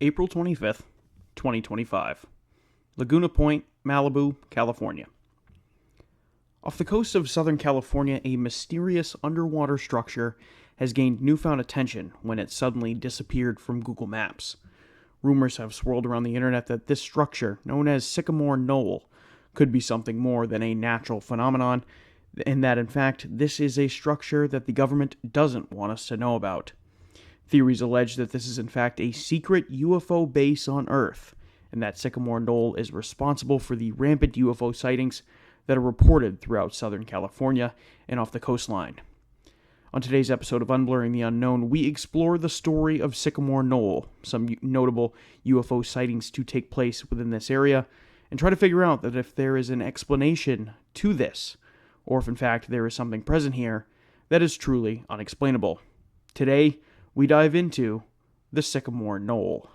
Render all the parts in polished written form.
April 25th, 2025. Laguna Point, Malibu, California. Off the coast of Southern California, a mysterious underwater structure has gained newfound attention when it suddenly disappeared from Google Maps. Rumors have swirled around the internet that this structure, known as Sycamore Knoll, could be something more than a natural phenomenon, and that in fact this is a structure that the government doesn't want us to know about. Theories allege that this is in fact a secret UFO base on Earth, and that Sycamore Knoll is responsible for the rampant UFO sightings that are reported throughout Southern California and off the coastline. On today's episode of Unblurring the Unknown, we explore the story of Sycamore Knoll, some notable UFO sightings to take place within this area, and try to figure out that if there is an explanation to this, or if in fact there is something present here that is truly unexplainable. Today, we dive into the Sycamore Knoll.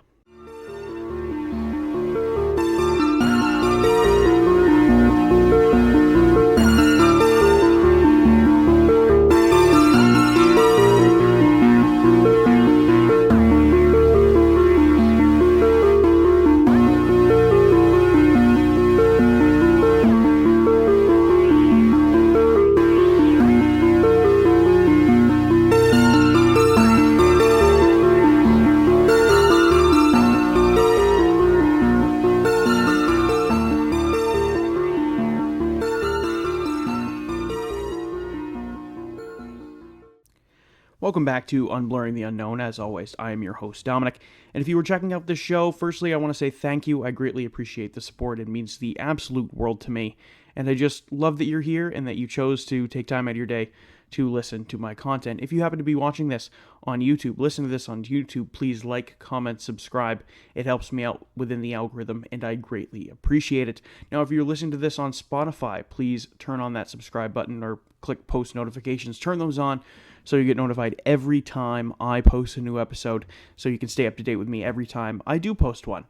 Welcome back to Unblurring the Unknown. As always, I am your host, Dominic. And if you were checking out this show, firstly, I want to say thank you. I greatly appreciate the support. It means the absolute world to me. And I just love that you're here and that you chose to take time out of your day to listen to my content. If you happen to be watching this on YouTube, listen to this on YouTube, please like, comment, subscribe. It helps me out within the algorithm, and I greatly appreciate it. Now, if you're listening to this on Spotify, please turn on that subscribe button or click post notifications. Turn those on so you get notified every time I post a new episode, so you can stay up to date with me every time I do post one.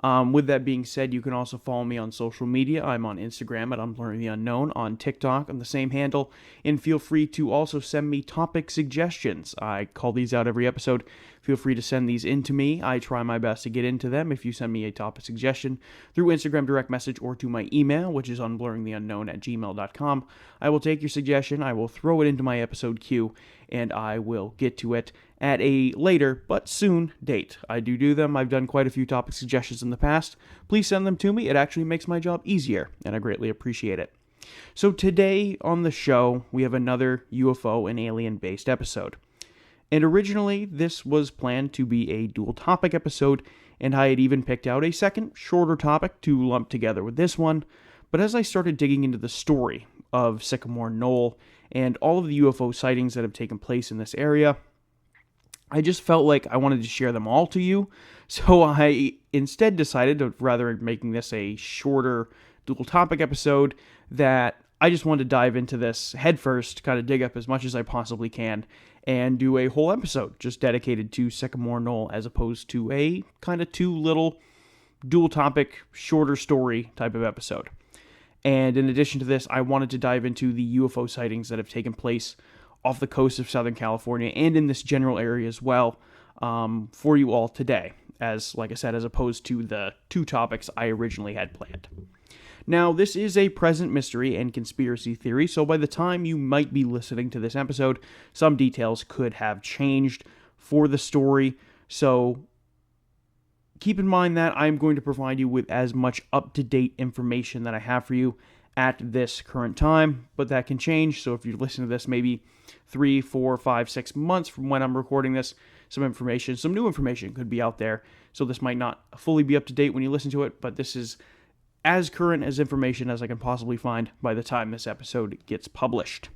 With that being said, you can also follow me on social media. I'm on Instagram at Unblurring the Unknown, on TikTok on the same handle, and feel free to also send me topic suggestions. I call these out every episode. Feel free to send these in to me. I try my best to get into them if you send me a topic suggestion through Instagram direct message or to my email, which is unblurringtheunknown@gmail.com. I will take your suggestion, I will throw it into my episode queue, and I will get to it at a later but soon date. I do them. I've done quite a few topic suggestions in the past. Please send them to me. It actually makes my job easier, and I greatly appreciate it. So today on the show, we have another UFO and alien-based episode. And originally, this was planned to be a dual topic episode, and I had even picked out a second, shorter topic to lump together with this one. But as I started digging into the story of Sycamore Knoll and all of the UFO sightings that have taken place in this area, I just felt like I wanted to share them all to you. So I instead decided, rather than making this a shorter dual topic episode, that I just wanted to dive into this headfirst, kind of dig up as much as I possibly can, and do a whole episode just dedicated to Sycamore Knoll, as opposed to a kind of two little dual topic, shorter story type of episode. And in addition to this, I wanted to dive into the UFO sightings that have taken place off the coast of Southern California and in this general area as well, for you all today, as, like I said, as opposed to the two topics I originally had planned. Now, this is a present mystery and conspiracy theory, so by the time you might be listening to this episode, some details could have changed for the story, so keep in mind that I'm going to provide you with as much up-to-date information that I have for you at this current time, but that can change. So if you listen to this maybe 3, 4, 5, 6 months from when I'm recording this, some new information could be out there. So this might not fully be up to date when you listen to it, but this is as current as information as I can possibly find by the time this episode gets published.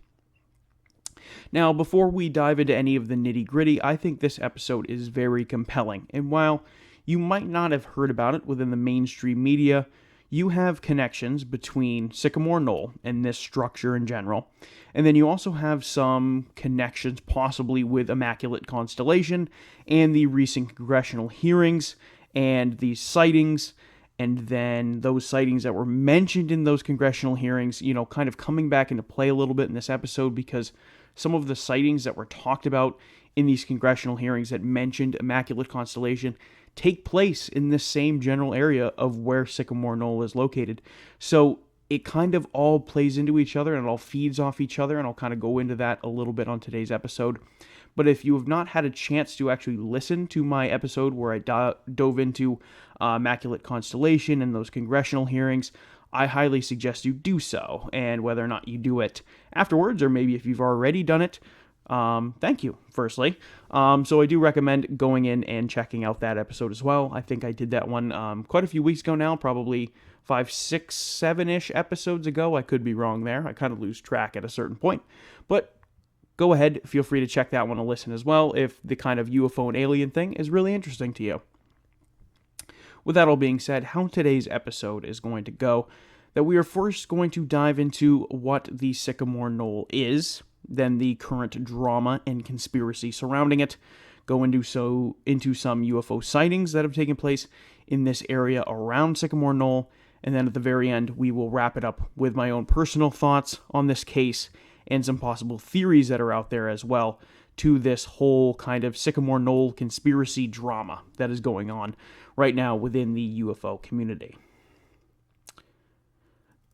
Now, before we dive into any of the nitty-gritty, I think this episode is very compelling. And while you might not have heard about it within the mainstream media, you have connections between Sycamore Knoll and this structure in general. And then you also have some connections possibly with Immaculate Constellation and the recent congressional hearings and these sightings, and then those sightings that were mentioned in those congressional hearings, kind of coming back into play a little bit in this episode, because some of the sightings that were talked about in these congressional hearings that mentioned Immaculate Constellation take place in this same general area of where Sycamore Knoll is located. So it kind of all plays into each other and it all feeds off each other, and I'll kind of go into that a little bit on today's episode. But if you have not had a chance to actually listen to my episode where I dove into Immaculate Constellation and those congressional hearings, I highly suggest you do so. And whether or not you do it afterwards, or maybe if you've already done it, thank you, firstly. So I do recommend going in and checking out that episode as well. I think I did that one quite a few weeks ago now, probably 5, 6, 7-ish episodes ago. I could be wrong there. I kind of lose track at a certain point. But go ahead, feel free to check that one and listen as well if the kind of UFO and alien thing is really interesting to you. With that all being said, how today's episode is going to go, that we are first going to dive into what the Sycamore Knoll is, then the current drama and conspiracy surrounding it, go into some UFO sightings that have taken place in this area around Sycamore Knoll, and then at the very end, we will wrap it up with my own personal thoughts on this case and some possible theories that are out there as well to this whole kind of Sycamore Knoll conspiracy drama that is going on right now within the UFO community.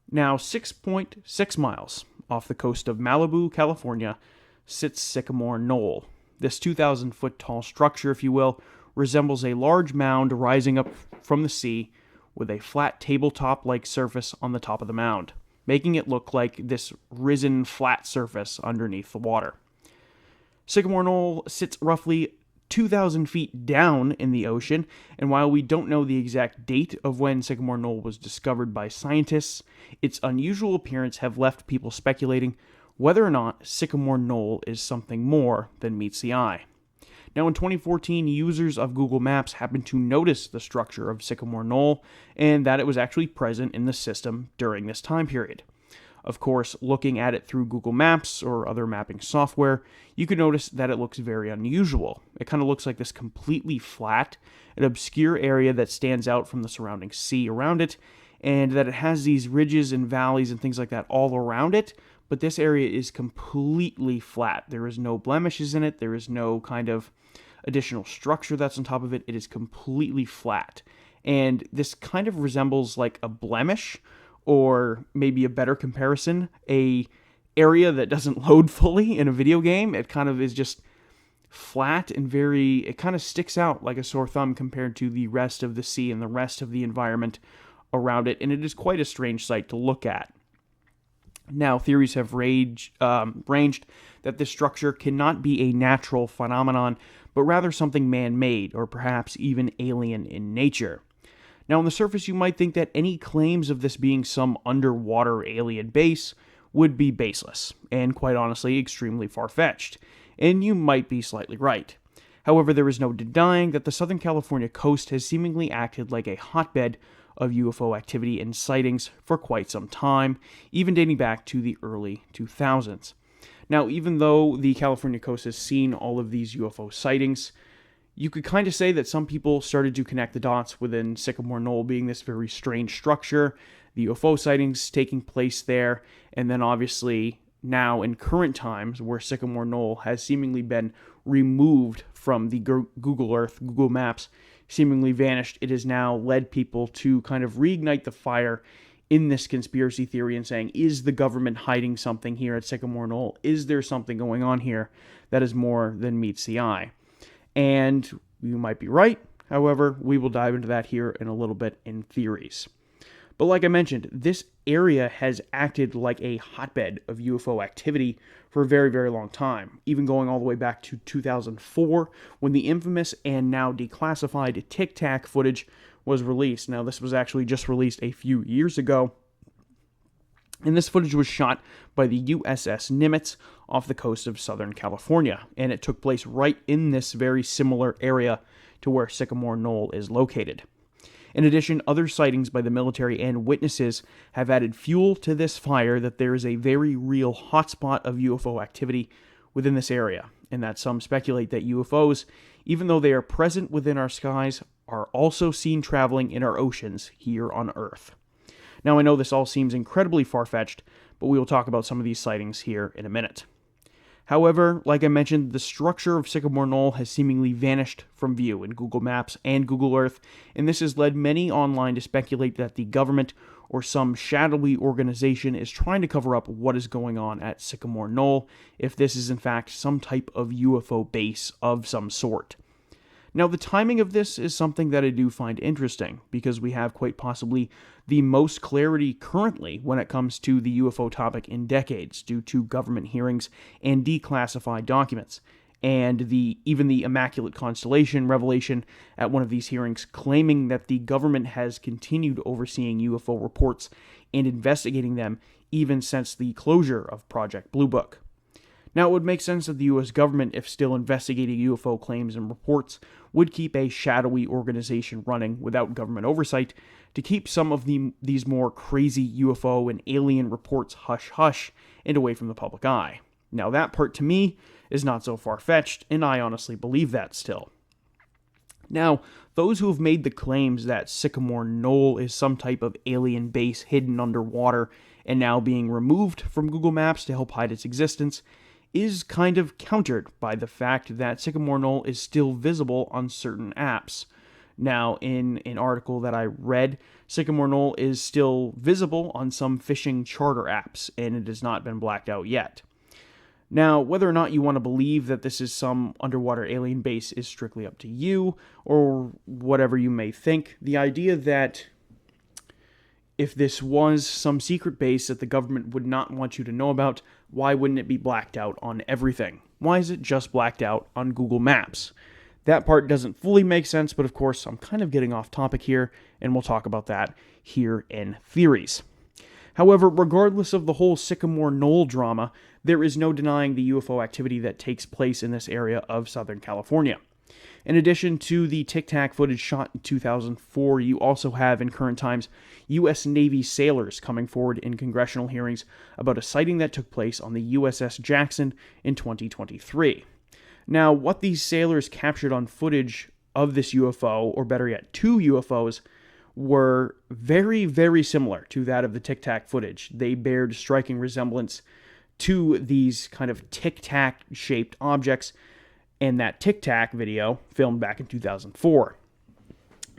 Now, 6.6 miles off the coast of Malibu, California, sits Sycamore Knoll. This 2,000-foot tall structure, if you will, resembles a large mound rising up from the sea with a flat tabletop-like surface on the top of the mound, making it look like this risen flat surface underneath the water. Sycamore Knoll sits roughly 2,000 feet down in the ocean, and while we don't know the exact date of when Sycamore Knoll was discovered by scientists, its unusual appearance have left people speculating whether or not Sycamore Knoll is something more than meets the eye. Now, in 2014, users of Google Maps happened to notice the structure of Sycamore Knoll and that it was actually present in the system during this time period. Of course, looking at it through Google Maps or other mapping software, you can notice that it looks very unusual. It kind of looks like this completely flat and obscure area that stands out from the surrounding sea around it, and that it has these ridges and valleys and things like that all around it, but this area is completely flat. There is no blemishes in it. There is no kind of additional structure that's on top of it. It is completely flat. And this kind of resembles like a blemish, or maybe a better comparison, a area that doesn't load fully in a video game. It kind of is just flat and it kind of sticks out like a sore thumb compared to the rest of the sea and the rest of the environment around it. And it is quite a strange sight to look at. Now, theories have ranged that this structure cannot be a natural phenomenon, but rather something man-made, or perhaps even alien in nature. Now, on the surface, you might think that any claims of this being some underwater alien base would be baseless, and quite honestly, extremely far-fetched, and you might be slightly right. However, there is no denying that the Southern California coast has seemingly acted like a hotbed of UFO activity and sightings for quite some time, even dating back to the early 2000s. Now, even though the California coast has seen all of these UFO sightings, you could kind of say that some people started to connect the dots within Sycamore Knoll being this very strange structure, the UFO sightings taking place there, and then obviously now in current times where Sycamore Knoll has seemingly been removed from the Google Earth, Google Maps, seemingly vanished, it has now led people to kind of reignite the fire in this conspiracy theory and saying, is the government hiding something here at Sycamore Knoll? Is there something going on here that is more than meets the eye? And you might be right. However, we will dive into that here in a little bit in theories. But like I mentioned, this area has acted like a hotbed of UFO activity for a very, very long time, even going all the way back to 2004 when the infamous and now declassified Tic Tac footage was released. Now, this was actually just released a few years ago, and this footage was shot by the USS Nimitz off the coast of Southern California, and it took place right in this very similar area to where Sycamore Knoll is located. In addition, other sightings by the military and witnesses have added fuel to this fire that there is a very real hotspot of UFO activity within this area, and that some speculate that UFOs, even though they are present within our skies, are also seen traveling in our oceans here on Earth. Now, I know this all seems incredibly far-fetched, but we will talk about some of these sightings here in a minute. However, like I mentioned, the structure of Sycamore Knoll has seemingly vanished from view in Google Maps and Google Earth, and this has led many online to speculate that the government or some shadowy organization is trying to cover up what is going on at Sycamore Knoll, if this is in fact some type of UFO base of some sort. Now, the timing of this is something that I do find interesting, because we have quite possibly the most clarity currently when it comes to the UFO topic in decades, due to government hearings and declassified documents, and even the Immaculate Constellation revelation at one of these hearings claiming that the government has continued overseeing UFO reports and investigating them even since the closure of Project Blue Book. Now, it would make sense that the U.S. government, if still investigating UFO claims and reports, would keep a shadowy organization running without government oversight to keep some of these more crazy UFO and alien reports hush-hush and away from the public eye. Now, that part to me is not so far-fetched, and I honestly believe that still. Now, those who have made the claims that Sycamore Knoll is some type of alien base hidden underwater and now being removed from Google Maps to help hide its existence is kind of countered by the fact that Sycamore Knoll is still visible on certain apps. Now, in an article that I read, Sycamore Knoll is still visible on some fishing charter apps, and it has not been blacked out yet. Now, whether or not you want to believe that this is some underwater alien base is strictly up to you, or whatever you may think. The idea that if this was some secret base that the government would not want you to know about, why wouldn't it be blacked out on everything? Why is it just blacked out on Google Maps? That part doesn't fully make sense, but of course, I'm kind of getting off topic here, and we'll talk about that here in Theories. However, regardless of the whole Sycamore Knoll drama, there is no denying the UFO activity that takes place in this area of Southern California. In addition to the Tic Tac footage shot in 2004, you also have, in current times, U.S. Navy sailors coming forward in congressional hearings about a sighting that took place on the USS Jackson in 2023. Now, what these sailors captured on footage of this UFO, or better yet, two UFOs, were very, very similar to that of the Tic Tac footage. They bared striking resemblance to these kind of Tic Tac shaped objects, and that Tic Tac video filmed back in 2004.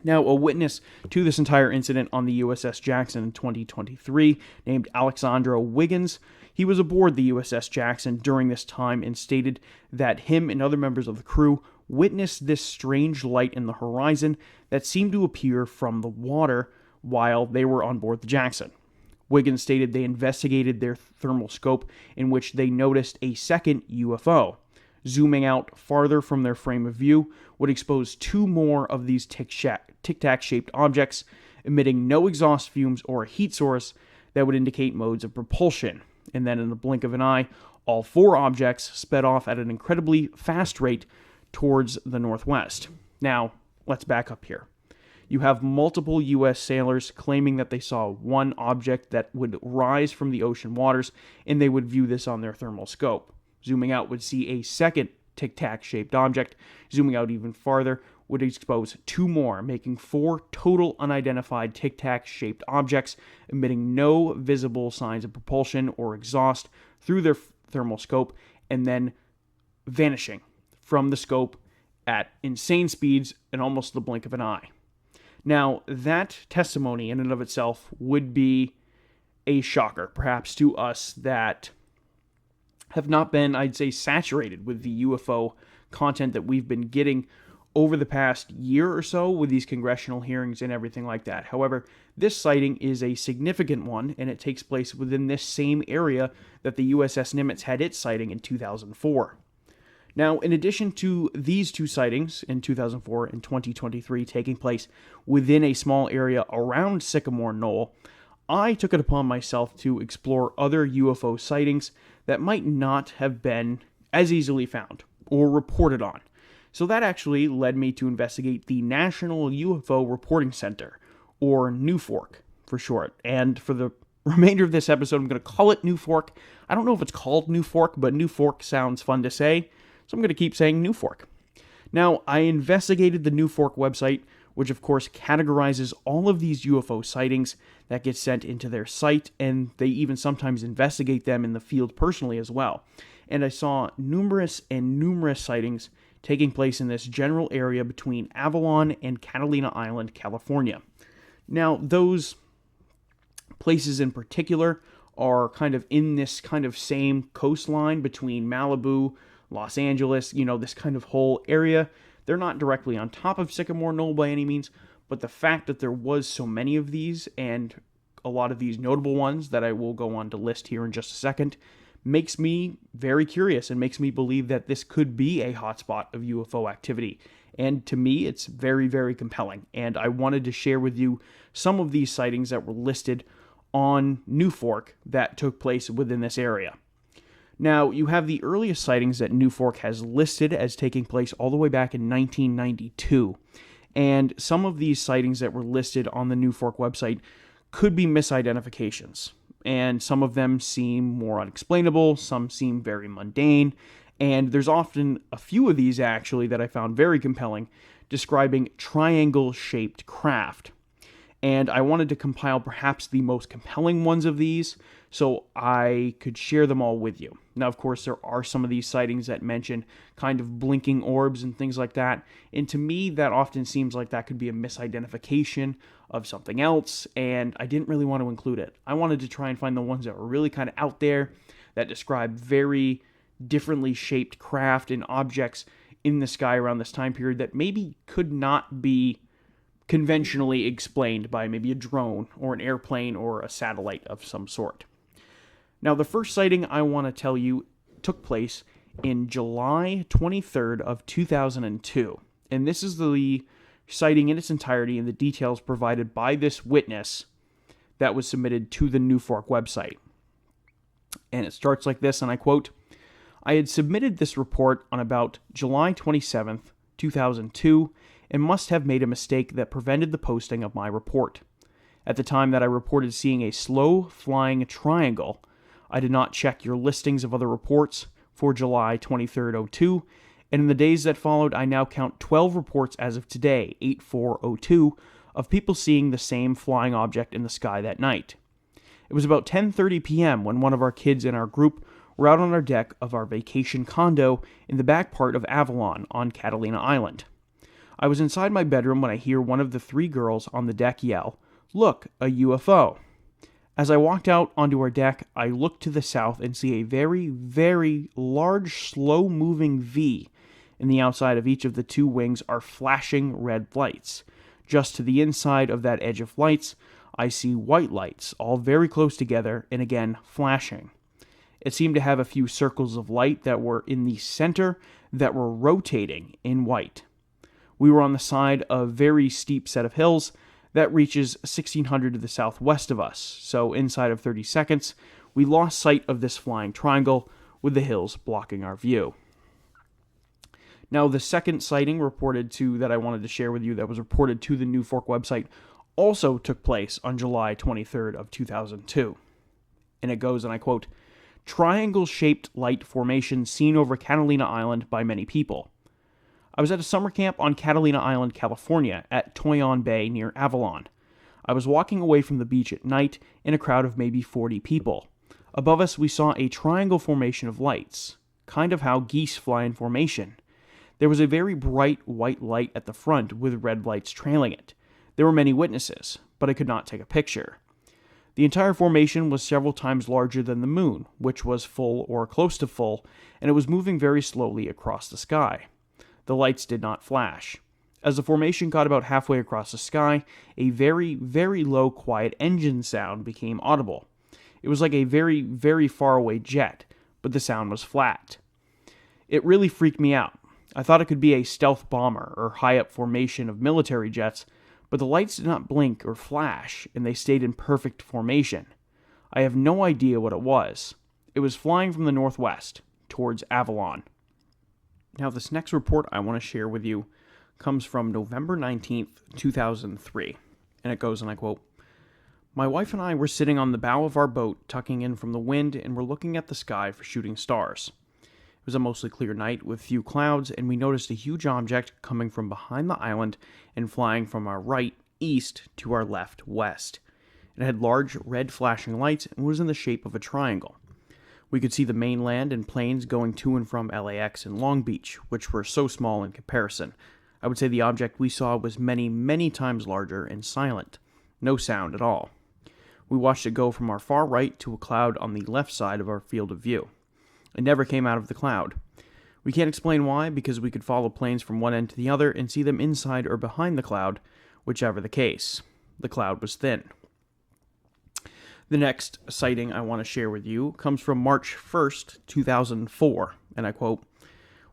Now, a witness to this entire incident on the USS Jackson in 2023, named Alexandra Wiggins, he was aboard the USS Jackson during this time and stated that him and other members of the crew witnessed this strange light in the horizon that seemed to appear from the water while they were on board the Jackson. Wiggins stated they investigated their thermal scope, in which they noticed a second UFO. Zooming out farther from their frame of view would expose two more of these tic-tac-shaped objects, emitting no exhaust fumes or a heat source that would indicate modes of propulsion. And then in the blink of an eye, all four objects sped off at an incredibly fast rate towards the northwest. Now, let's back up here. You have multiple U.S. sailors claiming that they saw one object that would rise from the ocean waters, and they would view this on their thermal scope. Zooming out would see a second tic-tac-shaped object. Zooming out even farther would expose two more, making four total unidentified tic-tac-shaped objects, emitting no visible signs of propulsion or exhaust through their thermal scope, and then vanishing from the scope at insane speeds in almost the blink of an eye. Now, that testimony in and of itself would be a shocker, perhaps to us that have not been, I'd say, saturated with the UFO content that we've been getting over the past year or so with these congressional hearings and everything like that. However, this sighting is a significant one, and it takes place within this same area that the USS Nimitz had its sighting in 2004. Now, in addition to these two sightings in 2004 and 2023 taking place within a small area around Sycamore Knoll, I took it upon myself to explore other UFO sightings that might not have been as easily found or reported on. So that actually led me to investigate the National UFO Reporting Center, or NUFORC for short. And for the remainder of this episode, I'm going to call it NUFORC. I don't know if it's called NUFORC, but NUFORC sounds fun to say, so I'm going to keep saying NUFORC. Now, I investigated the NUFORC website, which of course categorizes all of these UFO sightings that get sent into their site, and they even sometimes investigate them in the field personally as well. And I saw numerous sightings taking place in this general area between Avalon and Catalina Island, California. Now, those places in particular are kind of in this kind of same coastline between Malibu, Los Angeles, this kind of whole area. They're not directly on top of Sycamore Knoll by any means, but the fact that there was so many of these, and a lot of these notable ones that I will go on to list here in just a second, makes me very curious and makes me believe that this could be a hotspot of UFO activity. And to me, it's very, very compelling. And I wanted to share with you some of these sightings that were listed on New Fork that took place within this area. Now, you have the earliest sightings that New Fork has listed as taking place all the way back in 1992. And some of these sightings that were listed on the New Fork website could be misidentifications. And some of them seem more unexplainable, some seem very mundane, and there's often a few of these actually that I found very compelling, describing triangle-shaped craft. And I wanted to compile perhaps the most compelling ones of these so I could share them all with you. Now, of course, there are some of these sightings that mention kind of blinking orbs and things like that, and to me, that often seems like that could be a misidentification of something else, and I didn't really want to include it. I wanted to try and find the ones that were really kind of out there, that describe very differently shaped craft and objects in the sky around this time period that maybe could not be conventionally explained by maybe a drone or an airplane or a satellite of some sort. Now, the first sighting I want to tell you took place in July 23rd of 2002, and this is the sighting in its entirety and the details provided by this witness that was submitted to the New Fork website. And it starts like this, and I quote, "I had submitted this report on about July 27th, 2002, and must have made a mistake that prevented the posting of my report. At the time that I reported seeing a slow-flying triangle, I did not check your listings of other reports for July 23rd, 02, and in the days that followed, I now count 12 reports as of today, 8/4/02, of people seeing the same flying object in the sky that night. It was about 10:30 p.m. when one of our kids in our group were out on our deck of our vacation condo in the back part of Avalon on Catalina Island. I was inside my bedroom when I hear one of the three girls on the deck yell, 'Look, a UFO.' As I walked out onto our deck, I look to the south and see a very, very large, slow-moving V. In the outside of each of the two wings are flashing red lights. Just to the inside of that edge of lights, I see white lights, all very close together, and again, flashing. It seemed to have a few circles of light that were in the center that were rotating in white. We were on the side of a very steep set of hills that reaches 1600 to the southwest of us, so inside of 30 seconds, we lost sight of this flying triangle with the hills blocking our view." Now, the second sighting that I wanted to share with you that was reported to the New Fork website also took place on July 23rd of 2002. And it goes, and I quote, "Triangle-shaped light formation seen over Catalina Island by many people. I was at a summer camp on Catalina Island, California, at Toyon Bay near Avalon. I was walking away from the beach at night in a crowd of maybe 40 people. Above us, we saw a triangle formation of lights, kind of how geese fly in formation. There was a very bright white light at the front with red lights trailing it. There were many witnesses, but I could not take a picture. The entire formation was several times larger than the moon, which was full or close to full, and it was moving very slowly across the sky. The lights did not flash. As the formation got about halfway across the sky, a very, very low, quiet engine sound became audible. It was like a very, very far away jet, but the sound was flat. It really freaked me out. I thought it could be a stealth bomber or high-up formation of military jets, but the lights did not blink or flash, and they stayed in perfect formation. I have no idea what it was. It was flying from the northwest, towards Avalon." Now, this next report I want to share with you comes from November 19th, 2003, and it goes, and I quote, "My wife and I were sitting on the bow of our boat, tucking in from the wind, and were looking at the sky for shooting stars. It was a mostly clear night with few clouds, and we noticed a huge object coming from behind the island and flying from our right east to our left west. It had large red flashing lights and was in the shape of a triangle. We could see the mainland and planes going to and from LAX and Long Beach, which were so small in comparison. I would say the object we saw was many, many times larger and silent. No sound at all. We watched it go from our far right to a cloud on the left side of our field of view. It never came out of the cloud. We can't explain why, because we could follow planes from one end to the other and see them inside or behind the cloud, whichever the case. The cloud was thin. The next sighting I want to share with you comes from March 1st, 2004, and I quote,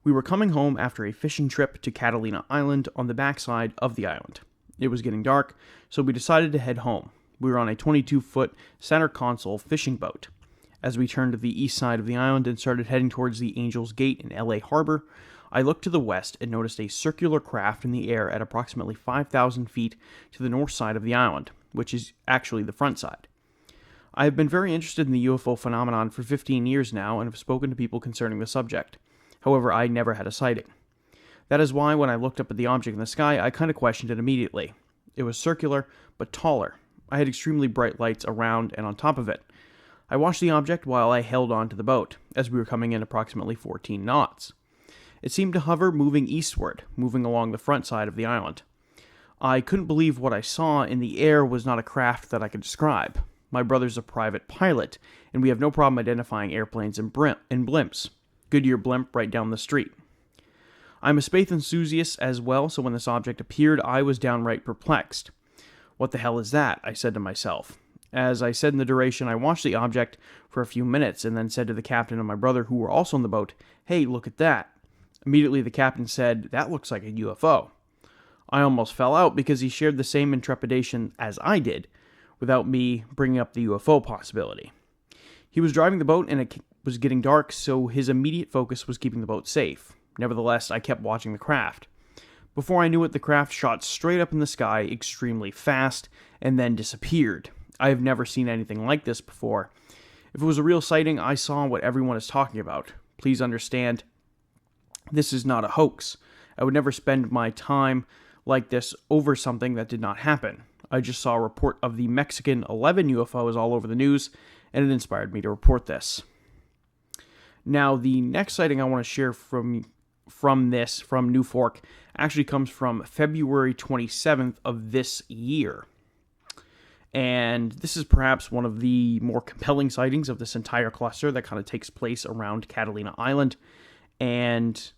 "We were coming home after a fishing trip to Catalina Island on the backside of the island. It was getting dark, so we decided to head home. We were on a 22-foot center console fishing boat. As we turned to the east side of the island and started heading towards the Angel's Gate in LA Harbor, I looked to the west and noticed a circular craft in the air at approximately 5,000 feet to the north side of the island, which is actually the front side. I have been very interested in the UFO phenomenon for 15 years now and have spoken to people concerning the subject. However, I never had a sighting. That is why when I looked up at the object in the sky, I kind of questioned it immediately. It was circular, but taller. I had extremely bright lights around and on top of it. I watched the object while I held on to the boat, as we were coming in approximately 14 knots. It seemed to hover, moving eastward, moving along the front side of the island. I couldn't believe what I saw in the air was not a craft that I could describe. My brother's a private pilot, and we have no problem identifying airplanes and blimps. Goodyear blimp right down the street. I'm a space enthusiast as well, so when this object appeared, I was downright perplexed. What the hell is that? I said to myself. As I said in the duration, I watched the object for a few minutes and then said to the captain and my brother, who were also on the boat, "Hey, look at that." Immediately the captain said, "That looks like a UFO." I almost fell out because he shared the same intrepidation as I did, without me bringing up the UFO possibility. He was driving the boat and it was getting dark, so his immediate focus was keeping the boat safe. Nevertheless, I kept watching the craft. Before I knew it, the craft shot straight up in the sky extremely fast and then disappeared. I have never seen anything like this before. If it was a real sighting, I saw what everyone is talking about. Please understand, this is not a hoax. I would never spend my time like this over something that did not happen. I just saw a report of the Mexican 11 UFOs all over the news, and it inspired me to report this. Now, the next sighting I want to share from New Fork actually comes from February 27th of this year. And this is perhaps one of the more compelling sightings of this entire cluster that kind of takes place around Catalina Island. And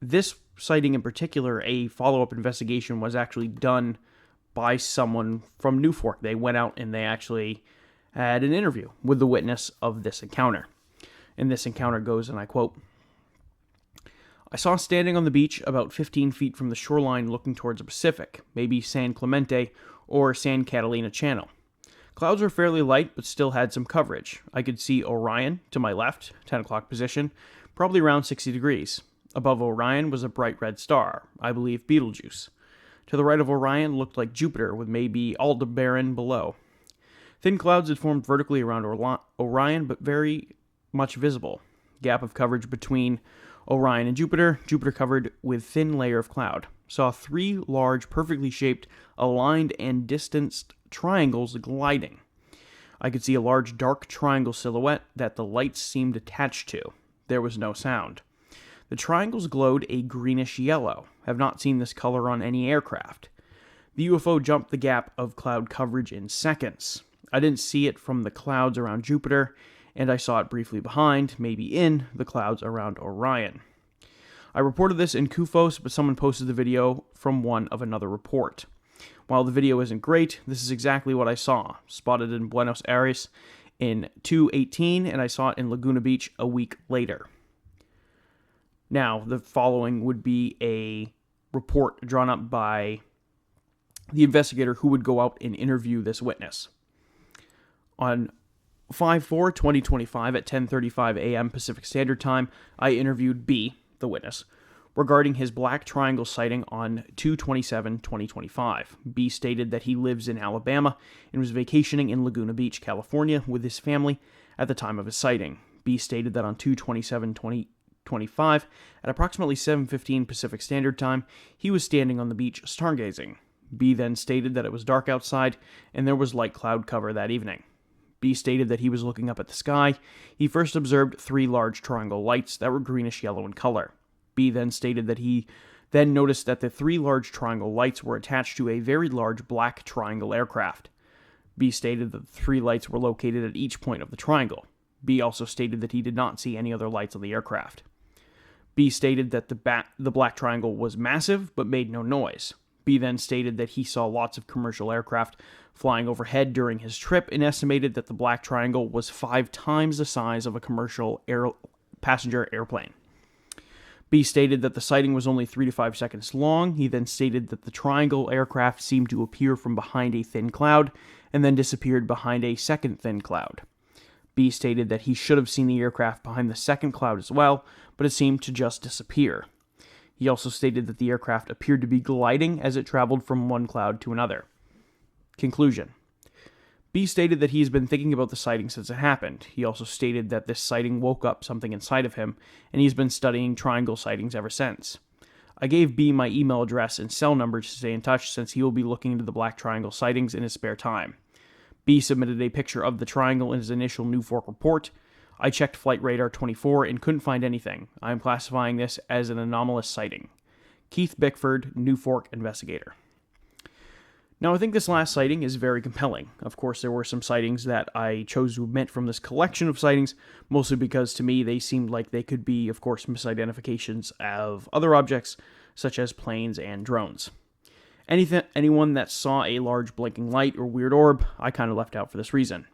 this sighting in particular, a follow-up investigation was actually done by someone from New Fork. They went out and they actually had an interview with the witness of this encounter. And this encounter goes, and I quote, "I saw standing on the beach about 15 feet from the shoreline looking towards the Pacific, maybe San Clemente or San Catalina Channel. Clouds were fairly light, but still had some coverage. I could see Orion to my left, 10 o'clock position, probably around 60 degrees. Above Orion was a bright red star, I believe Betelgeuse. To the right of Orion looked like Jupiter, with maybe Aldebaran below. Thin clouds had formed vertically around Orion, but very much visible. Gap of coverage between Orion and Jupiter covered with thin layer of cloud. Saw 3 large, perfectly shaped, aligned and distanced triangles gliding. I could see a large dark triangle silhouette that the lights seemed attached to. There was no sound. The triangles glowed a greenish yellow. Have not seen this color on any aircraft. The UFO jumped the gap of cloud coverage in seconds. I didn't see it from the clouds around Jupiter, and I saw it briefly behind, maybe in, the clouds around Orion. I reported this in Kufos, but someone posted the video from one of another report. While the video isn't great, this is exactly what I saw. Spotted in Buenos Aires in 2018, and I saw it in Laguna Beach a week later." Now, the following would be a report drawn up by the investigator who would go out and interview this witness. On 5/4/2025 at 10:35 a.m. Pacific Standard Time, I interviewed B, the witness, regarding his black triangle sighting on 2/27/2025. B stated that he lives in Alabama and was vacationing in Laguna Beach, California with his family at the time of his sighting. B stated that on 2/27/2025 25, at approximately 7:15 Pacific Standard Time, he was standing on the beach stargazing. B then stated that it was dark outside and there was light cloud cover that evening. B stated that he was looking up at the sky. He first observed 3 large triangle lights that were greenish yellow in color. B then stated that he then noticed that the 3 large triangle lights were attached to a very large black triangle aircraft. B stated that the 3 lights were located at each point of the triangle. B also stated that he did not see any other lights on the aircraft. B stated that the black triangle was massive but made no noise. B then stated that he saw lots of commercial aircraft flying overhead during his trip and estimated that the black triangle was 5 times the size of a commercial passenger airplane. B stated that the sighting was only 3 to 5 seconds long. He then stated that the triangle aircraft seemed to appear from behind a thin cloud and then disappeared behind a second thin cloud. B stated that he should have seen the aircraft behind the second cloud as well, but it seemed to just disappear. He also stated that the aircraft appeared to be gliding as it traveled from one cloud to another. Conclusion. B stated that he has been thinking about the sighting since it happened. He also stated that this sighting woke up something inside of him, and he's been studying triangle sightings ever since. I gave B my email address and cell number to stay in touch since he will be looking into the black triangle sightings in his spare time. B submitted a picture of the triangle in his initial New Fork report. I checked Flight Radar 24 and couldn't find anything. I am classifying this as an anomalous sighting. Keith Bickford, New Fork investigator. Now, I think this last sighting is very compelling. Of course, there were some sightings that I chose to omit from this collection of sightings, mostly because to me they seemed like they could be, of course, misidentifications of other objects, such as planes and drones. Anyone that saw a large blinking light or weird orb, I kind of left out for this reason.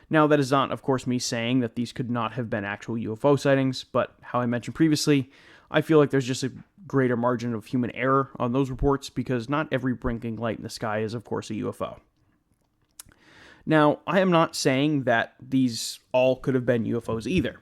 Now, that is not, of course, me saying that these could not have been actual UFO sightings, but how I mentioned previously, I feel like there's just a greater margin of human error on those reports because not every blinking light in the sky is, of course, a UFO. Now, I am not saying that these all could have been UFOs either.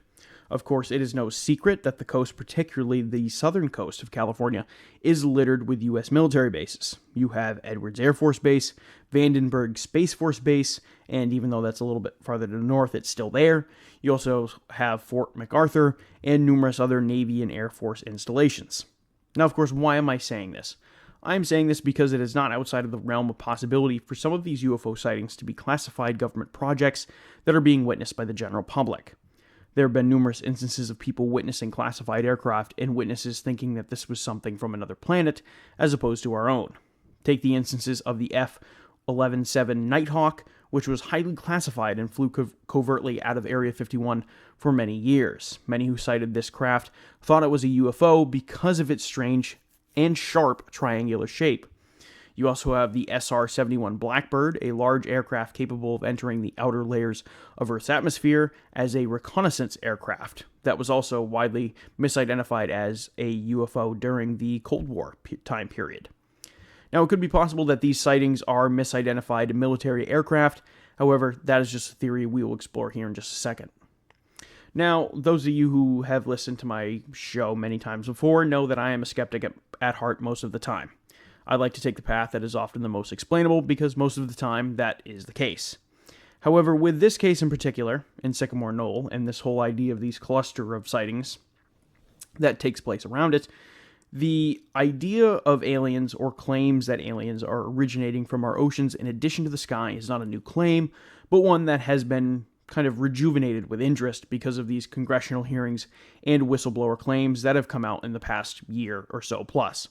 Of course, it is no secret that the coast, particularly the southern coast of California, is littered with U.S. military bases. You have Edwards Air Force Base, Vandenberg Space Force Base, and even though that's a little bit farther to the north, it's still there. You also have Fort MacArthur and numerous other Navy and Air Force installations. Now, of course, why am I saying this? I'm saying this because it is not outside of the realm of possibility for some of these UFO sightings to be classified government projects that are being witnessed by the general public. There have been numerous instances of people witnessing classified aircraft and witnesses thinking that this was something from another planet as opposed to our own. Take the instances of the F-11-7 Nighthawk, which was highly classified and flew covertly out of Area 51 for many years. Many who cited this craft thought it was a UFO because of its strange and sharp triangular shape. You also have the SR-71 Blackbird, a large aircraft capable of entering the outer layers of Earth's atmosphere as a reconnaissance aircraft that was also widely misidentified as a UFO during the Cold War time period. Now, it could be possible that these sightings are misidentified military aircraft. However, that is just a theory we will explore here in just a second. Now, those of you who have listened to my show many times before know that I am a skeptic at heart most of the time. I like to take the path that is often the most explainable because most of the time that is the case. However, with this case in particular, in Sycamore Knoll, and this whole idea of these cluster of sightings that takes place around it, the idea of aliens or claims that aliens are originating from our oceans in addition to the sky is not a new claim, but one that has been kind of rejuvenated with interest because of these congressional hearings and whistleblower claims that have come out in the past year or so plus.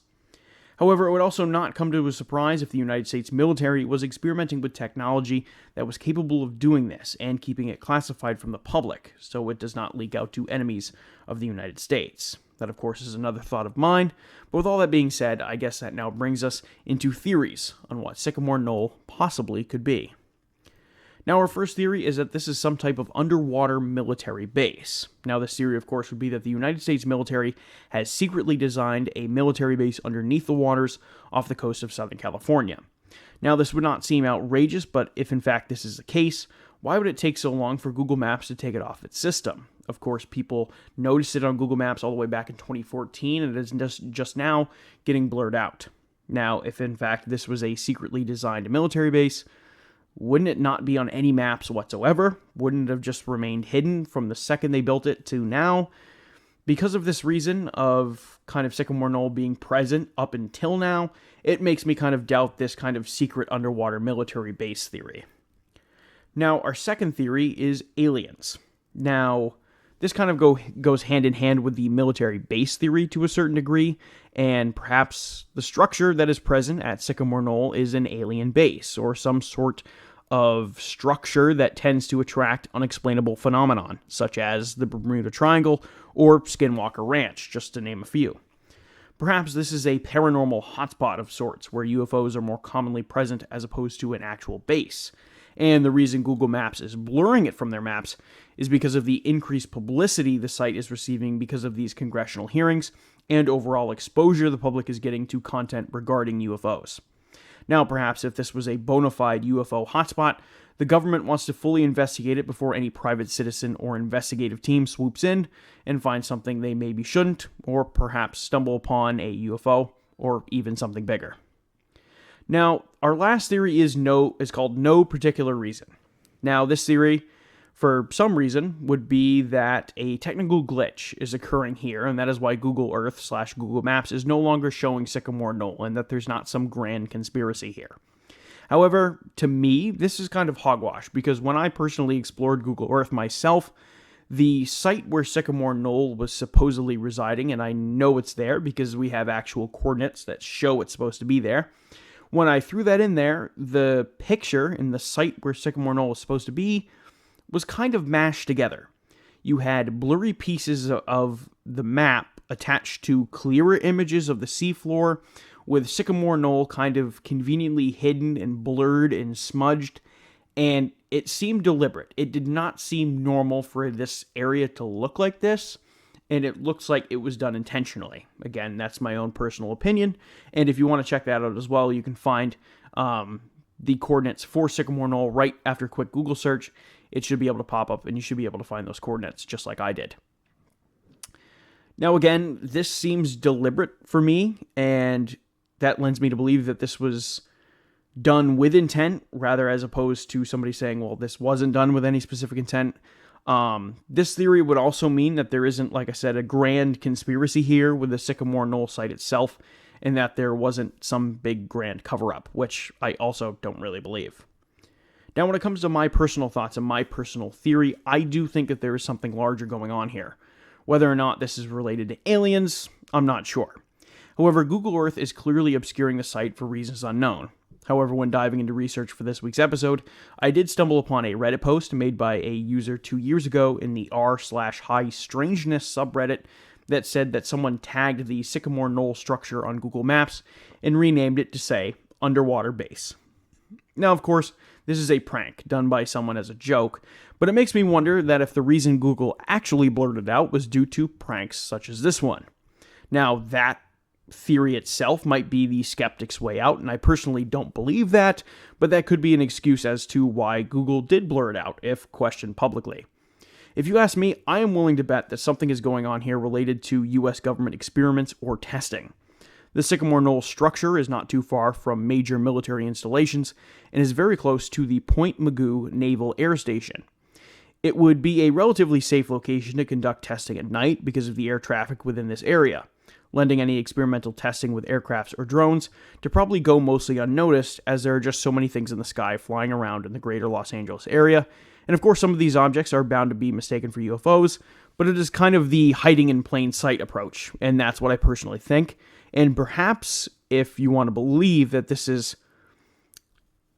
However, it would also not come to a surprise if the United States military was experimenting with technology that was capable of doing this and keeping it classified from the public so it does not leak out to enemies of the United States. That, of course, is another thought of mine, but with all that being said, I guess that now brings us into theories on what Sycamore Knoll possibly could be. Now, our first theory is that this is some type of underwater military base. Now, this theory, of course, would be that the United States military has secretly designed a military base underneath the waters off the coast of Southern California. Now, this would not seem outrageous, but if in fact this is the case, why would it take so long for Google Maps to take it off its system? Of course, people noticed it on Google Maps all the way back in 2014, and it is just now getting blurred out. Now, if in fact this was a secretly designed military base, wouldn't it not be on any maps whatsoever? Wouldn't it have just remained hidden from the second they built it to now? Because of this reason of kind of Sycamore Knoll being present up until now, it makes me kind of doubt this kind of secret underwater military base theory. Now, our second theory is aliens. Now, this kind of goes hand in hand with the military base theory to a certain degree, and perhaps the structure that is present at Sycamore Knoll is an alien base, or some sort of structure that tends to attract unexplainable phenomenon, such as the Bermuda Triangle or Skinwalker Ranch, just to name a few. Perhaps this is a paranormal hotspot of sorts, where UFOs are more commonly present as opposed to an actual base. And the reason Google Maps is blurring it from their maps is because of the increased publicity the site is receiving because of these congressional hearings and overall exposure the public is getting to content regarding UFOs. Now, perhaps if this was a bona fide UFO hotspot, the government wants to fully investigate it before any private citizen or investigative team swoops in and finds something they maybe shouldn't, or perhaps stumble upon a UFO, or even something bigger. Now, our last theory is called no particular reason. Now, this theory, for some reason, would be that a technical glitch is occurring here, and that is why Google Earth / Google Maps is no longer showing Sycamore Knoll, and that there's not some grand conspiracy here. However, to me, this is kind of hogwash, because when I personally explored Google Earth myself, the site where Sycamore Knoll was supposedly residing, and I know it's there because we have actual coordinates that show it's supposed to be there. When I threw that in there, the picture in the site where Sycamore Knoll was supposed to be was kind of mashed together. You had blurry pieces of the map attached to clearer images of the seafloor, with Sycamore Knoll kind of conveniently hidden and blurred and smudged, and it seemed deliberate. It did not seem normal for this area to look like this, and it looks like it was done intentionally. Again, that's my own personal opinion, and if you want to check that out as well, you can find the coordinates for Sycamore Knoll right after a quick Google search. It should be able to pop up, and you should be able to find those coordinates just like I did. Now, again, this seems deliberate for me, and that lends me to believe that this was done with intent, rather as opposed to somebody saying, well, this wasn't done with any specific intent. This theory would also mean that there isn't, like I said, a grand conspiracy here with the Sycamore Knoll site itself, and that there wasn't some big grand cover-up, which I also don't really believe. Now, when it comes to my personal thoughts and my personal theory, I do think that there is something larger going on here. Whether or not this is related to aliens, I'm not sure. However, Google Earth is clearly obscuring the site for reasons unknown. However, when diving into research for this week's episode, I did stumble upon a Reddit post made by a user 2 years ago in the r/high strangeness subreddit that said that someone tagged the Sycamore Knoll structure on Google Maps and renamed it to say underwater base. Now, of course, this is a prank done by someone as a joke, but it makes me wonder that if the reason Google actually blurred it out was due to pranks such as this one. Now, that theory itself might be the skeptic's way out, and I personally don't believe that, but that could be an excuse as to why Google did blur it out if questioned publicly. If you ask me, I am willing to bet that something is going on here related to US government experiments or testing. The Sycamore Knoll structure is not too far from major military installations and is very close to the Point Mugu Naval Air Station. It would be a relatively safe location to conduct testing at night because of the air traffic within this area, lending any experimental testing with aircrafts or drones to probably go mostly unnoticed, as there are just so many things in the sky flying around in the greater Los Angeles area. And of course, some of these objects are bound to be mistaken for UFOs, but it is kind of the hiding in plain sight approach, and that's what I personally think. And perhaps, if you want to believe that this is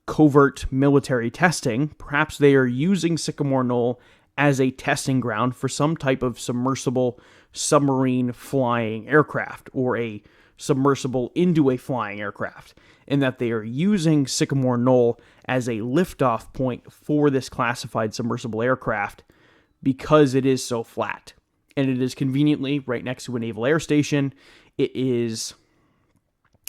covert military testing, perhaps they are using Sycamore Knoll as a testing ground for some type of submersible submarine flying aircraft, or a submersible into a flying aircraft, and that they are using Sycamore Knoll as a liftoff point for this classified submersible aircraft because it is so flat. And it is conveniently right next to a naval air station. It is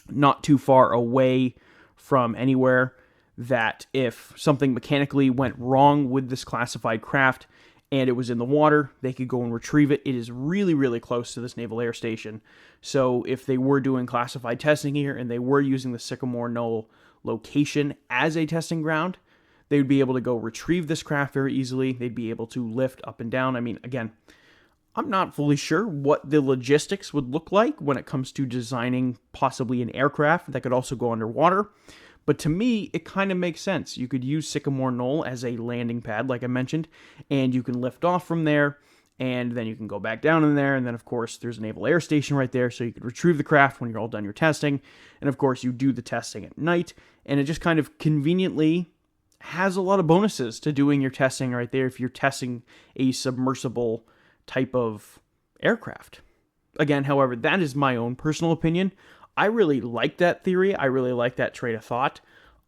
not too far away from anywhere that if something mechanically went wrong with this classified craft and it was in the water, they could go and retrieve it. It is really, really close to this naval air station. So if they were doing classified testing here and they were using the Sycamore Knoll location as a testing ground, they would be able to go retrieve this craft very easily. They'd be able to lift up and down. I mean, again, I'm not fully sure what the logistics would look like when it comes to designing possibly an aircraft that could also go underwater. But to me, it kind of makes sense. You could use Sycamore Knoll as a landing pad, like I mentioned, and you can lift off from there, and then you can go back down in there. And then, of course, there's a naval air station right there, so you could retrieve the craft when you're all done your testing. And, of course, you do the testing at night, and it just kind of conveniently has a lot of bonuses to doing your testing right there if you're testing a submersible type of aircraft. Again, however, that is my own personal opinion. I really like that theory. I really like that train of thought.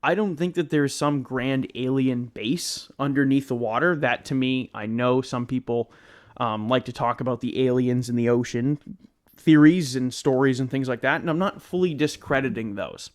I don't think that there's some grand alien base underneath the water. That, to me, I know some people like to talk about the aliens in the ocean theories and stories and things like that, and I'm not fully discrediting those.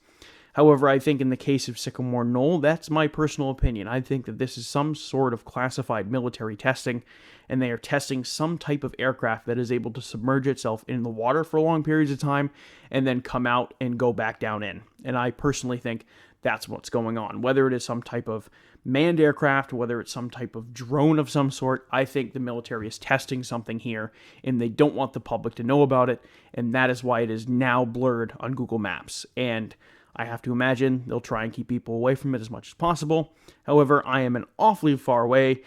However, I think in the case of Sycamore Knoll, that's my personal opinion. I think that this is some sort of classified military testing, and they are testing some type of aircraft that is able to submerge itself in the water for long periods of time and then come out and go back down in. And I personally think that's what's going on. Whether it is some type of manned aircraft, whether it's some type of drone of some sort, I think the military is testing something here, and they don't want the public to know about it, and that is why it is now blurred on Google Maps. And I have to imagine they'll try and keep people away from it as much as possible. However, I am an awfully far away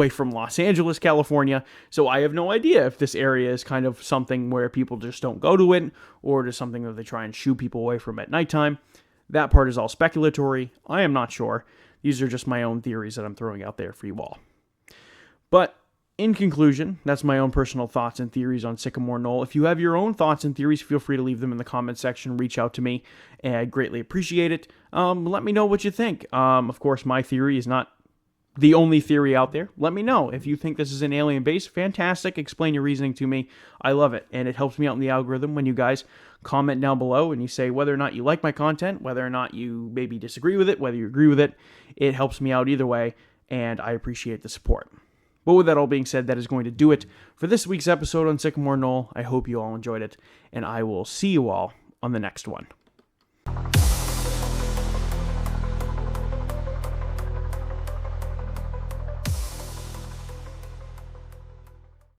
from Los Angeles, California, so I have no idea if this area is kind of something where people just don't go to it, or it is something that they try and shoo people away from at nighttime. That part is all speculatory. I am not sure. These are just my own theories that I'm throwing out there for you all. But in conclusion, that's my own personal thoughts and theories on Sycamore Knoll. If you have your own thoughts and theories, feel free to leave them in the comment section. Reach out to me, and I'd greatly appreciate it. Let me know what you think. Of course, my theory is not the only theory out there. Let me know. If you think this is an alien base, fantastic. Explain your reasoning to me. I love it, and it helps me out in the algorithm when you guys comment down below and you say whether or not you like my content, whether or not you maybe disagree with it, whether you agree with it. It helps me out either way, and I appreciate the support. But with that all being said, that is going to do it for this week's episode on Sycamore Knoll. I hope you all enjoyed it, and I will see you all on the next one.